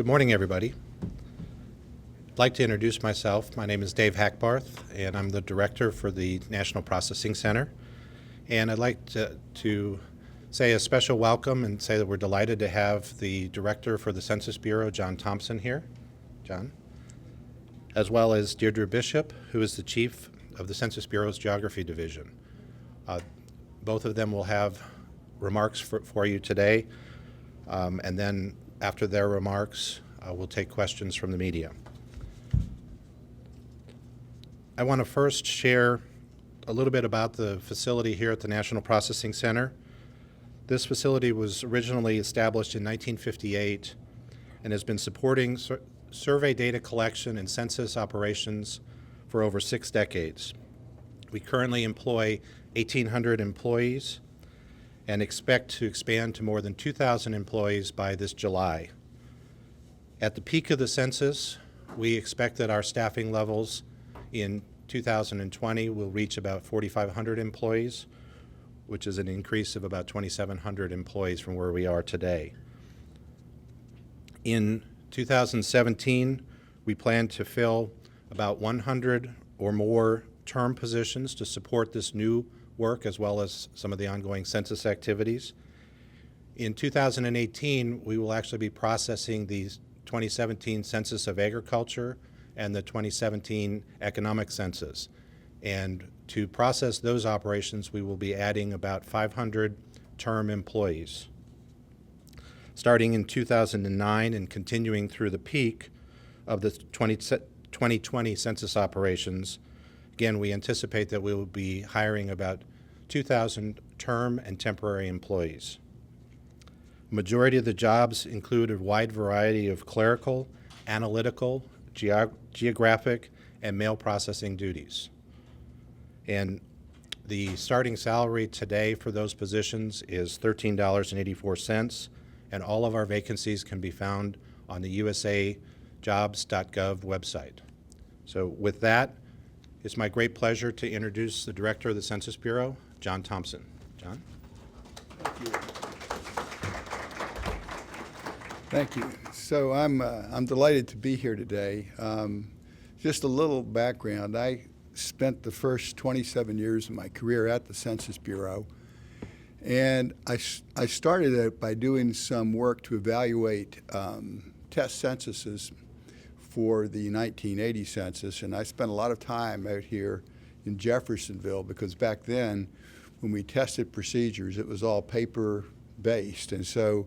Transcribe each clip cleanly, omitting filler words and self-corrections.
Good morning, everybody. I'd like to introduce myself. My name is Dave Hackbarth, and I'm the director for the National Processing Center. And I'd like to say a special welcome and say that we're delighted to have the director for the Census Bureau, John Thompson, here. John. As well as Deirdre Bishop, who is the chief of the Census Bureau's Geography Division. Both of them will have remarks for you today, and then after their remarks, we'll take questions from the media. I want to first share a little bit about the facility here at the National Processing Center. This facility was originally established in 1958 and has been supporting survey data collection and census operations for over 6 decades. We currently employ 1,800 employees and expect to expand to more than 2,000 employees by this July. At the peak of the census, we expect that our staffing levels in 2020 will reach about 4,500 employees, which is an increase of about 2,700 employees from where we are today. In 2017, we plan to fill about 100 or more term positions to support this new work as well as some of the ongoing census activities. In 2018, we will actually be processing the 2017 Census of Agriculture and the 2017 Economic Census. And to process those operations, we will be adding about 500 term employees. Starting in 2009 and continuing through the peak of the 2020 census operations, again, we anticipate that we will be hiring about 2,000 term and temporary employees. Majority of the jobs include a wide variety of clerical, analytical, geographic, and mail processing duties. And the starting salary today for those positions is $13.84, and all of our vacancies can be found on the usajobs.gov website. So with that, it's my great pleasure to introduce the Director of the Census Bureau, John Thompson. John? Thank you. Thank you. So I'm delighted to be here today. Just a little background. I spent the first 27 years of my career at the Census Bureau, and I started it by doing some work to evaluate test censuses for the 1980 census, and I spent a lot of time out here in Jeffersonville because back then when we tested procedures it was all paper based, and so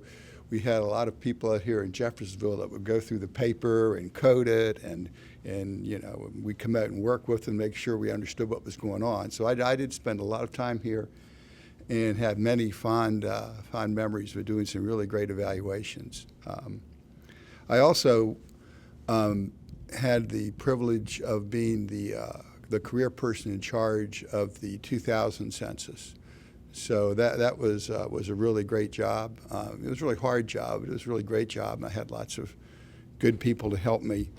we had a lot of people out here in Jeffersonville that would go through the paper and code it, and you know, we'd come out and work with them, make sure we understood what was going on. So I did spend a lot of time here and had many fond memories of doing some really great evaluations. I also had the privilege of being the career person in charge of the 2000 census. So that was a really great job. It was a really hard job, but it was a really great job, and I had lots of good people to help me.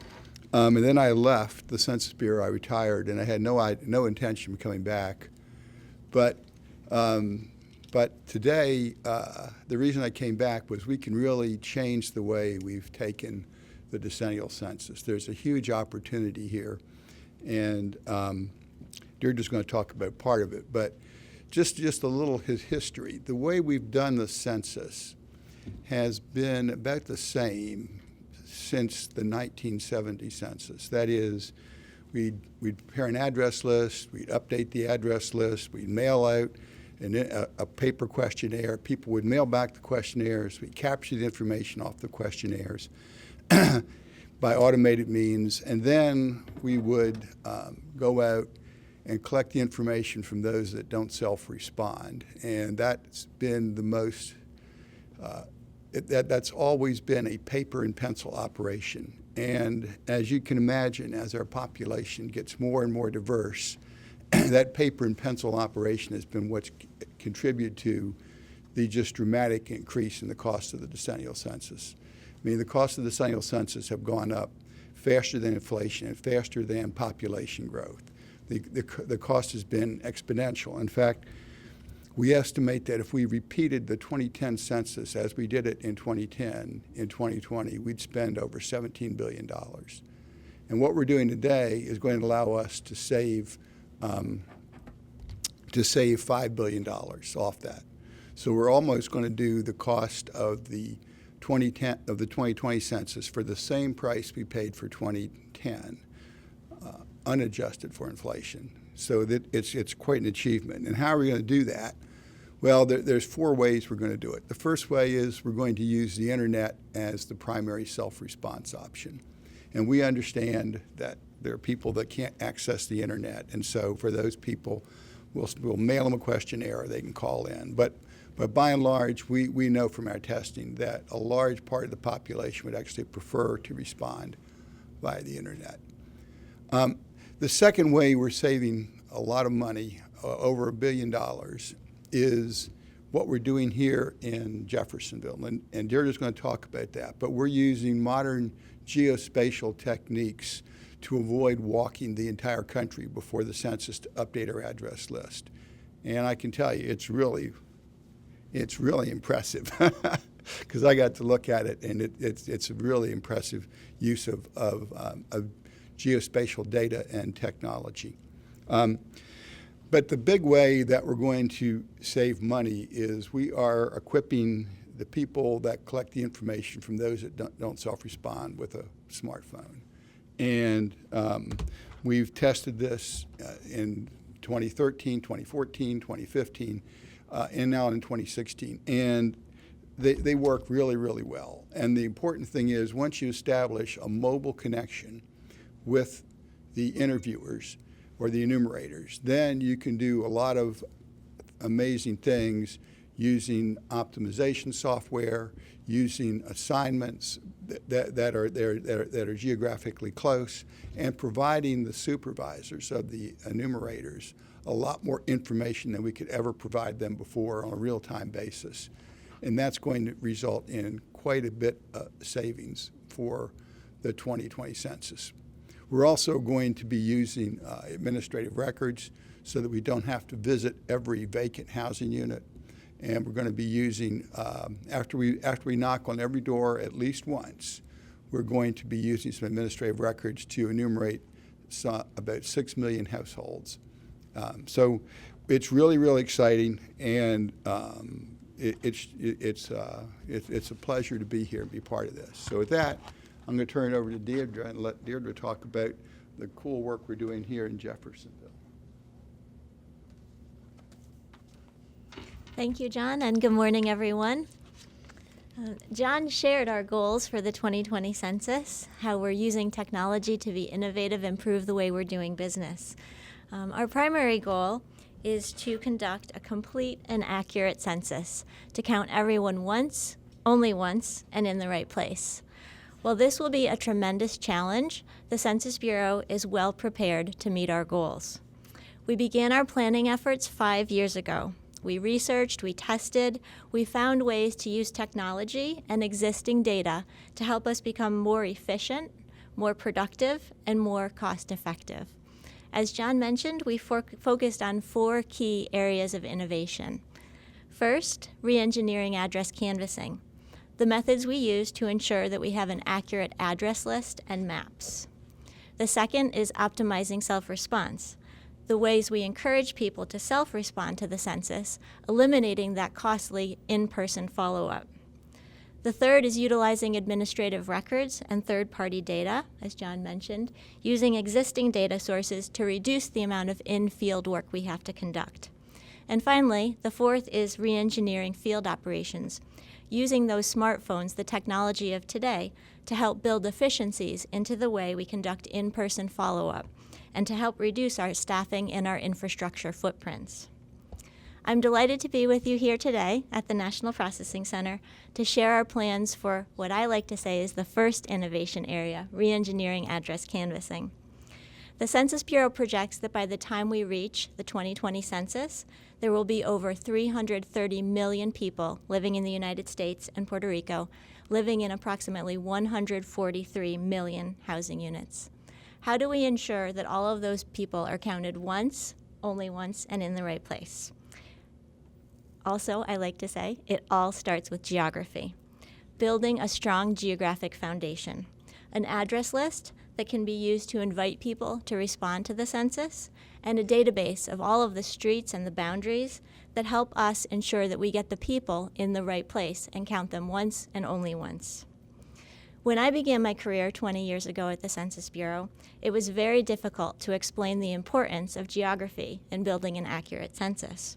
And then I left the Census Bureau. I retired, and I had no intention of coming back. But today, the reason I came back was we can really change the way we've taken the decennial census. There's a huge opportunity here, and Deirdre's going to talk about part of it, but just a little history. The way we've done the census has been about the same since the 1970 census. That is, we'd prepare an address list, we'd update the address list, we'd mail out a paper questionnaire. People would mail back the questionnaires. We'd capture the information off the questionnaires by automated means, and then we would go out and collect the information from those that don't self-respond. And that's been the most, that's always been a paper and pencil operation. And as you can imagine, as our population gets more and more diverse, that paper and pencil operation has been what's contributed to the just dramatic increase in the cost of the decennial census. I mean, the cost of the decennial census have gone up faster than inflation and faster than population growth. The cost has been exponential. In fact, We estimate that if we repeated the 2010 census as we did it in 2010, in 2020, we'd spend over $17 billion. And what we're doing today is going to allow us to save $5 billion off that. So we're almost going to do the cost of the 2020 census for the same price we paid for 2010, unadjusted for inflation. So that it's quite an achievement. And how are we going to do that? Well, there's 4 ways we're going to do it. The first way is we're going to use the internet as the primary self-response option. And we understand that there are people that can't access the internet. And so for those people, we'll mail them a questionnaire or they can call in. But by and large, we know from our testing that a large part of the population would actually prefer to respond via the internet. The second way we're saving a lot of money, over $1 billion, is what we're doing here in Jeffersonville. And Deirdre's going to talk about that. But we're using modern geospatial techniques to avoid walking the entire country before the census to update our address list. And I can tell you, it's really impressive because I got to look at it, and it's a really impressive use of geospatial data and technology. But the big way that we're going to save money is we are equipping the people that collect the information from those that don't self-respond with a smartphone. And we've tested this in 2013, 2014, 2015, and now in 2016. And they work really, really well. And the important thing is once you establish a mobile connection with the interviewers or the enumerators, then you can do a lot of amazing things using optimization software, using assignments that are geographically close, and providing the supervisors of the enumerators a lot more information than we could ever provide them before on a real-time basis. And that's going to result in quite a bit of savings for the 2020 census. We're also going to be using administrative records so that we don't have to visit every vacant housing unit. And we're going to be using, after we knock on every door at least once, we're going to be using some administrative records to enumerate about 6 million households. So it's really, really exciting, and it's a pleasure to be here and be part of this. So with that, I'm going to turn it over to Deirdre and let Deirdre talk about the cool work we're doing here in Jeffersonville. Thank you, John, and good morning, everyone. John shared our goals for the 2020 census, how we're using technology to be innovative, improve the way we're doing business. Our primary goal is to conduct a complete and accurate census, to count everyone once, only once, and in the right place. While this will be a tremendous challenge, the Census Bureau is well prepared to meet our goals. We began our planning efforts 5 years ago. We researched, we tested, we found ways to use technology and existing data to help us become more efficient, more productive, and more cost-effective. As John mentioned, we focused on 4 key areas of innovation. First, reengineering address canvassing, the methods we use to ensure that we have an accurate address list and maps. The second is optimizing self-response, the ways we encourage people to self-respond to the census, eliminating that costly in-person follow-up. The third is utilizing administrative records and third-party data, as John mentioned, using existing data sources to reduce the amount of in-field work we have to conduct. And finally, the fourth is reengineering field operations, using those smartphones, the technology of today, to help build efficiencies into the way we conduct in-person follow-up and to help reduce our staffing and our infrastructure footprints. I'm delighted to be with you here today at the National Processing Center to share our plans for what I like to say is the first innovation area, reengineering address canvassing. The Census Bureau projects that by the time we reach the 2020 census, there will be over 330 million people living in the United States and Puerto Rico, living in approximately 143 million housing units. How do we ensure that all of those people are counted once, only once, and in the right place? Also, I like to say, it all starts with geography. Building a strong geographic foundation. An address list that can be used to invite people to respond to the census, and a database of all of the streets and the boundaries that help us ensure that we get the people in the right place and count them once and only once. When I began my career 20 years ago at the Census Bureau, it was very difficult to explain the importance of geography in building an accurate census.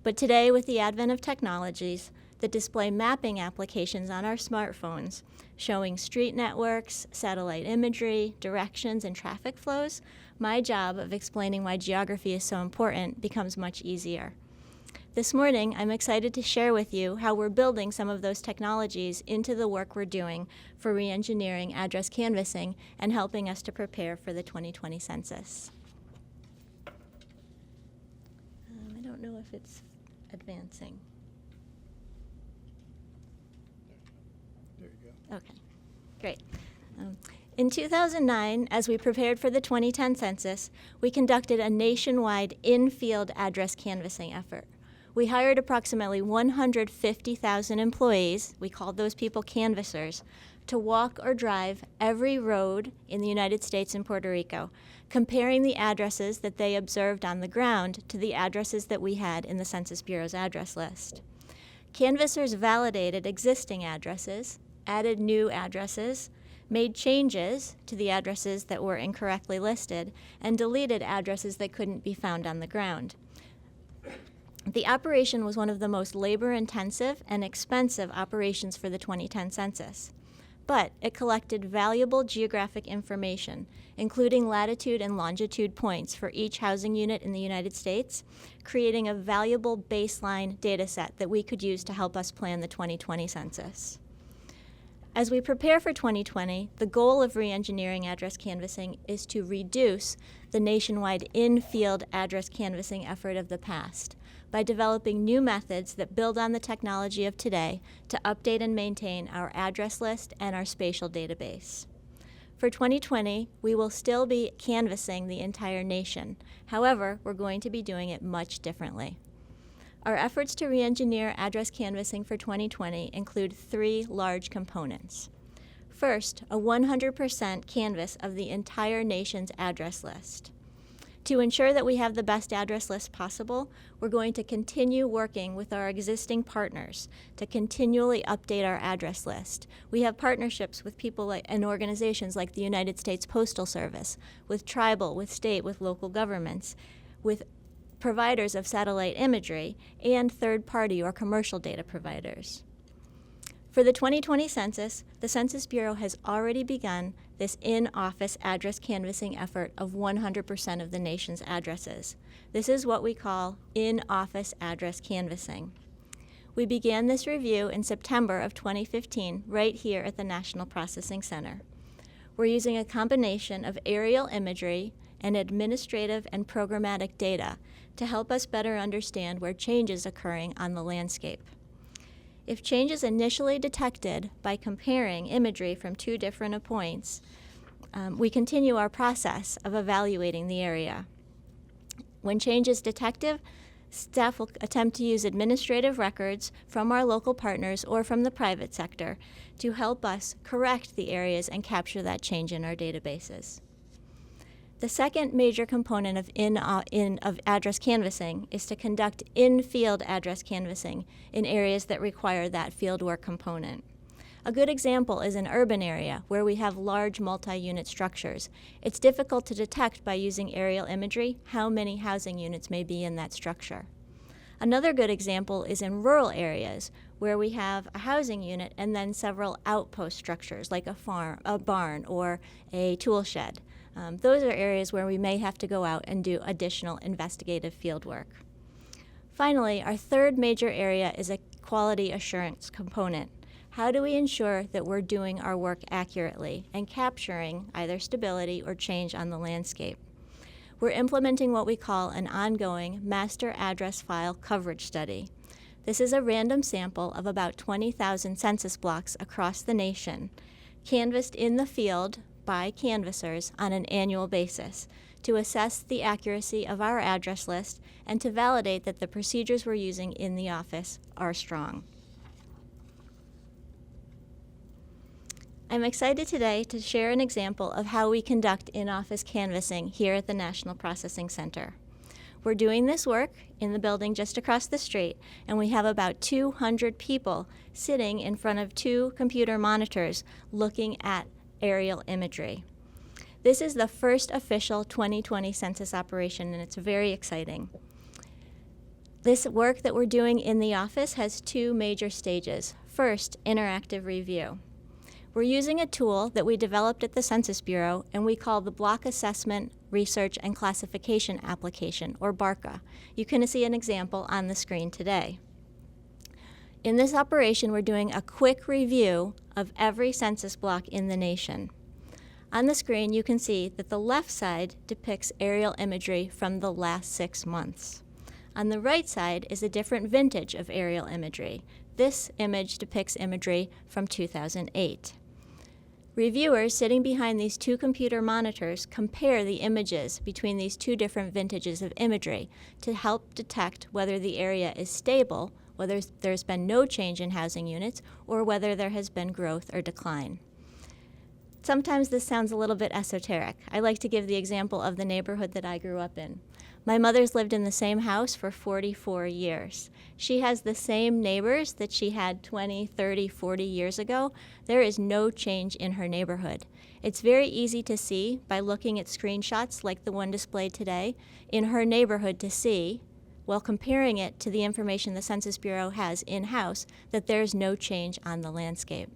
But today, with the advent of technologies that display mapping applications on our smartphones, showing street networks, satellite imagery, directions, and traffic flows, my job of explaining why geography is so important becomes much easier. This morning, I'm excited to share with you how we're building some of those technologies into the work we're doing for reengineering address canvassing and helping us to prepare for the 2020 census. I don't know if it's advancing. There you go. Okay, great. In 2009, as we prepared for the 2010 census, we conducted a nationwide in-field address canvassing effort. We hired approximately 150,000 employees, we called those people canvassers, to walk or drive every road in the United States and Puerto Rico, comparing the addresses that they observed on the ground to the addresses that we had in the Census Bureau's address list. Canvassers validated existing addresses, added new addresses, made changes to the addresses that were incorrectly listed, and deleted addresses that couldn't be found on the ground. The operation was one of the most labor-intensive and expensive operations for the 2010 census, but it collected valuable geographic information, including latitude and longitude points for each housing unit in the United States, creating a valuable baseline data set that we could use to help us plan the 2020 census. As we prepare for 2020, the goal of reengineering address canvassing is to reduce the nationwide in-field address canvassing effort of the past by developing new methods that build on the technology of today to update and maintain our address list and our spatial database. For 2020, we will still be canvassing the entire nation. However, we're going to be doing it much differently. Our efforts to reengineer address canvassing for 2020 include three large components. First, a 100% canvass of the entire nation's address list. To ensure that we have the best address list possible, we're going to continue working with our existing partners to continually update our address list. We have partnerships with people and organizations like the United States Postal Service, with tribal, with state, with local governments, with providers of satellite imagery, and third-party or commercial data providers. For the 2020 census, the Census Bureau has already begun this in-office address canvassing effort of 100% of the nation's addresses. This is what we call in-office address canvassing. We began this review in September of 2015 right here at the National Processing Center. We're using a combination of aerial imagery and administrative and programmatic data to help us better understand where change is occurring on the landscape. If change is initially detected by comparing imagery from two different points, we continue our process of evaluating the area. When change is detected, staff will attempt to use administrative records from our local partners or from the private sector to help us correct the areas and capture that change in our databases. The second major component of address canvassing is to conduct in-field address canvassing in areas that require that fieldwork component. A good example is an urban area where we have large multi-unit structures. It's difficult to detect by using aerial imagery how many housing units may be in that structure. Another good example is in rural areas where we have a housing unit and then several outpost structures like a farm, a barn, or a tool shed. Those are areas where we may have to go out and do additional investigative field work. Finally, our third major area is a quality assurance component. How do we ensure that we're doing our work accurately and capturing either stability or change on the landscape? We're implementing what we call an ongoing master address file coverage study. This is a random sample of about 20,000 census blocks across the nation, canvassed in the field by canvassers on an annual basis to assess the accuracy of our address list and to validate that the procedures we're using in the office are strong. I'm excited today to share an example of how we conduct in-office canvassing here at the National Processing Center. We're doing this work in the building just across the street, and we have about 200 people sitting in front of 2 computer monitors looking at aerial imagery. This is the first official 2020 census operation, and it's very exciting. This work that we're doing in the office has 2 major stages. First, interactive review. We're using a tool that we developed at the Census Bureau, and we call the Block Assessment, Research, and Classification Application, or BARCA. You can see an example on the screen today. In this operation, we're doing a quick review of every census block in the nation. On the screen, you can see that the left side depicts aerial imagery from the last 6 months. On the right side is a different vintage of aerial imagery. This image depicts imagery from 2008. Reviewers sitting behind these 2 computer monitors compare the images between these 2 different vintages of imagery to help detect whether the area is stable, whether there's been no change in housing units, or whether there has been growth or decline. Sometimes this sounds a little bit esoteric. I like to give the example of the neighborhood that I grew up in. My mother's lived in the same house for 44 years. She has the same neighbors that she had 20, 30, 40 years ago. There is no change in her neighborhood. It's very easy to see by looking at screenshots like the one displayed today in her neighborhood to see, while comparing it to the information the Census Bureau has in-house, that there's no change on the landscape.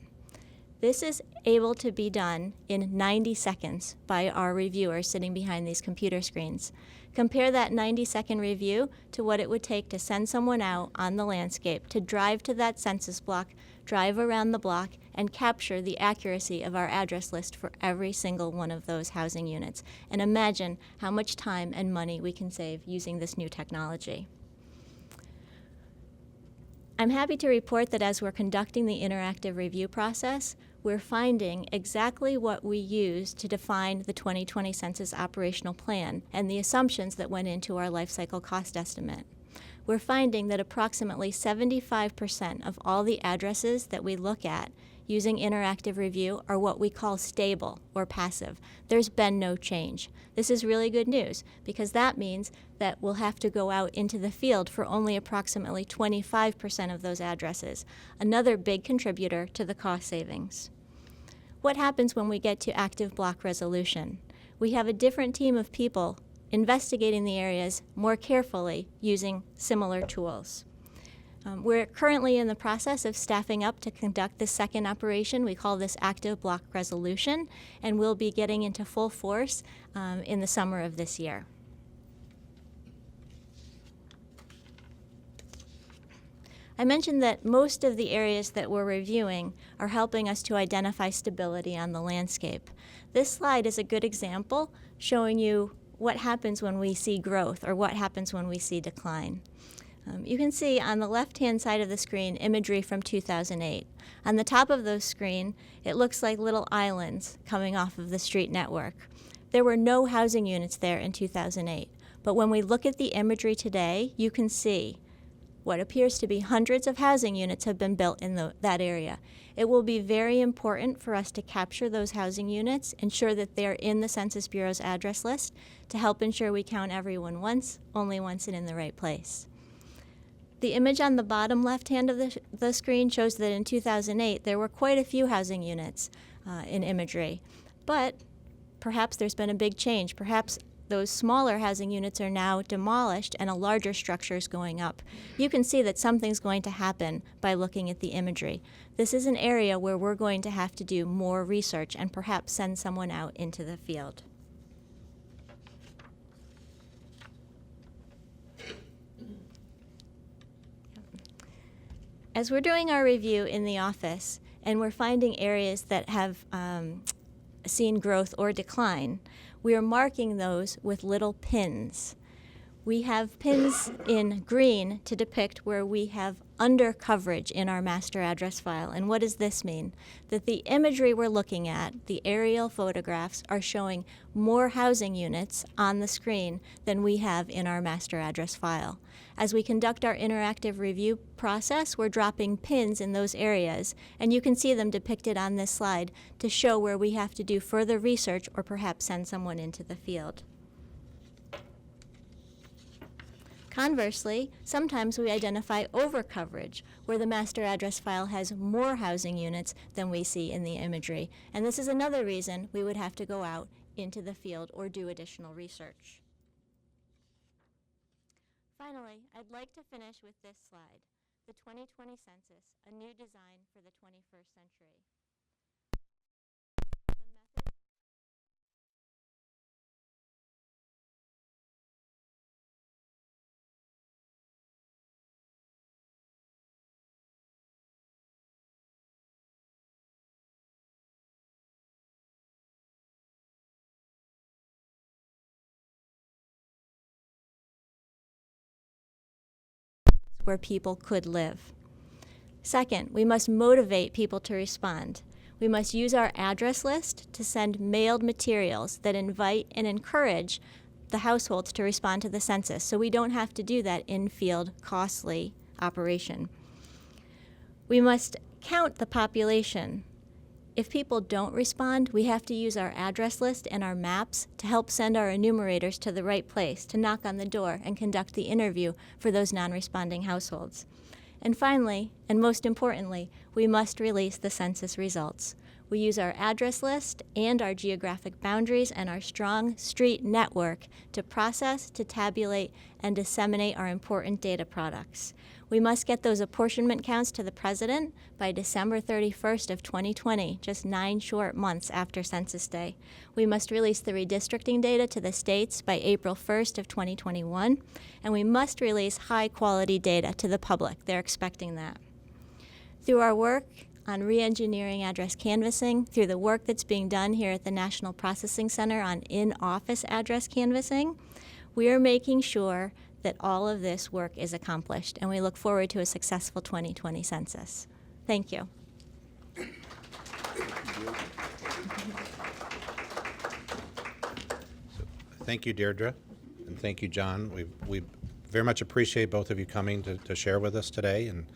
This is able to be done in 90 seconds by our reviewers sitting behind these computer screens. Compare that 90-second review to what it would take to send someone out on the landscape to drive to that census block, drive around the block, and capture the accuracy of our address list for every single one of those housing units. And imagine how much time and money we can save using this new technology. I'm happy to report that as we're conducting the interactive review process, we're finding exactly what we used to define the 2020 Census Operational Plan and the assumptions that went into our life cycle cost estimate. We're finding that approximately 75% of all the addresses that we look at using interactive review are what we call stable or passive. There's been no change. This is really good news because that means that we'll have to go out into the field for only approximately 25% of those addresses, another big contributor to the cost savings. What happens when we get to active block resolution? We have a different team of people investigating the areas more carefully using similar tools. We're currently in the process of staffing up to conduct the second operation. We call this active block resolution, and we'll be getting into full force in the summer of this year. I mentioned that most of the areas that we're reviewing are helping us to identify stability on the landscape. This slide is a good example showing you what happens when we see growth or what happens when we see decline. You can see on the left-hand side of the screen imagery from 2008. On the top of the screen, it looks like little islands coming off of the street network. There were no housing units there in 2008, but when we look at the imagery today, you can see what appears to be hundreds of housing units have been built in that area. It will be very important for us to capture those housing units, ensure that they're in the Census Bureau's address list to help ensure we count everyone once, only once, and in the right place. The image on the bottom left hand of the screen shows that in 2008 there were quite a few housing units in imagery, but perhaps there's been a big change. Perhaps those smaller housing units are now demolished and a larger structure is going up. You can see that something's going to happen by looking at the imagery. This is an area where we're going to have to do more research and perhaps send someone out into the field. As we're doing our review in the office and we're finding areas that have seen growth or decline, we are marking those with little pins. We have pins in green to depict where we have under coverage in our master address file. And what does this mean? That the imagery we're looking at, the aerial photographs, are showing more housing units on the screen than we have in our master address file. As we conduct our interactive review process, we're dropping pins in those areas, and you can see them depicted on this slide to show where we have to do further research or perhaps send someone into the field. Conversely, sometimes we identify overcoverage, where the master address file has more housing units than we see in the imagery. And this is another reason we would have to go out into the field or do additional research. Finally, I'd like to finish with this slide, the 2020 census, a new design for the 21st century. Where people could live. Second, we must motivate people to respond. We must use our address list to send mailed materials that invite and encourage the households to respond to the census, so we don't have to do that in-field, costly operation. We must count the population. If people don't respond, we have to use our address list and our maps to help send our enumerators to the right place, to knock on the door and conduct the interview for those non-responding households. And finally, and most importantly, we must release the census results. We use our address list and our geographic boundaries and our strong street network to process, to tabulate, and disseminate our important data products. We must get those apportionment counts to the President by December 31st of 2020, just 9 short months after Census Day. We must release the redistricting data to the states by April 1st of 2021, and we must release high-quality data to the public. They're expecting that. Through our work on reengineering address canvassing, through the work that's being done here at the National Processing Center on in-office address canvassing, we are making sure that all of this work is accomplished, and we look forward to a successful 2020 census. Thank you. Thank you, Deirdre, and thank you, John. We very much appreciate both of you coming to share with us today, and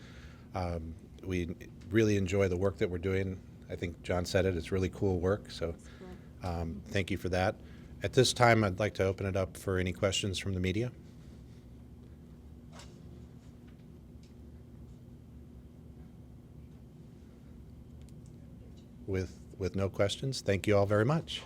we really enjoy the work that we're doing. I think John said it, it's really cool work, so thank you for that. At this time, I'd like to open it up for any questions from the media. With no questions, thank you all very much.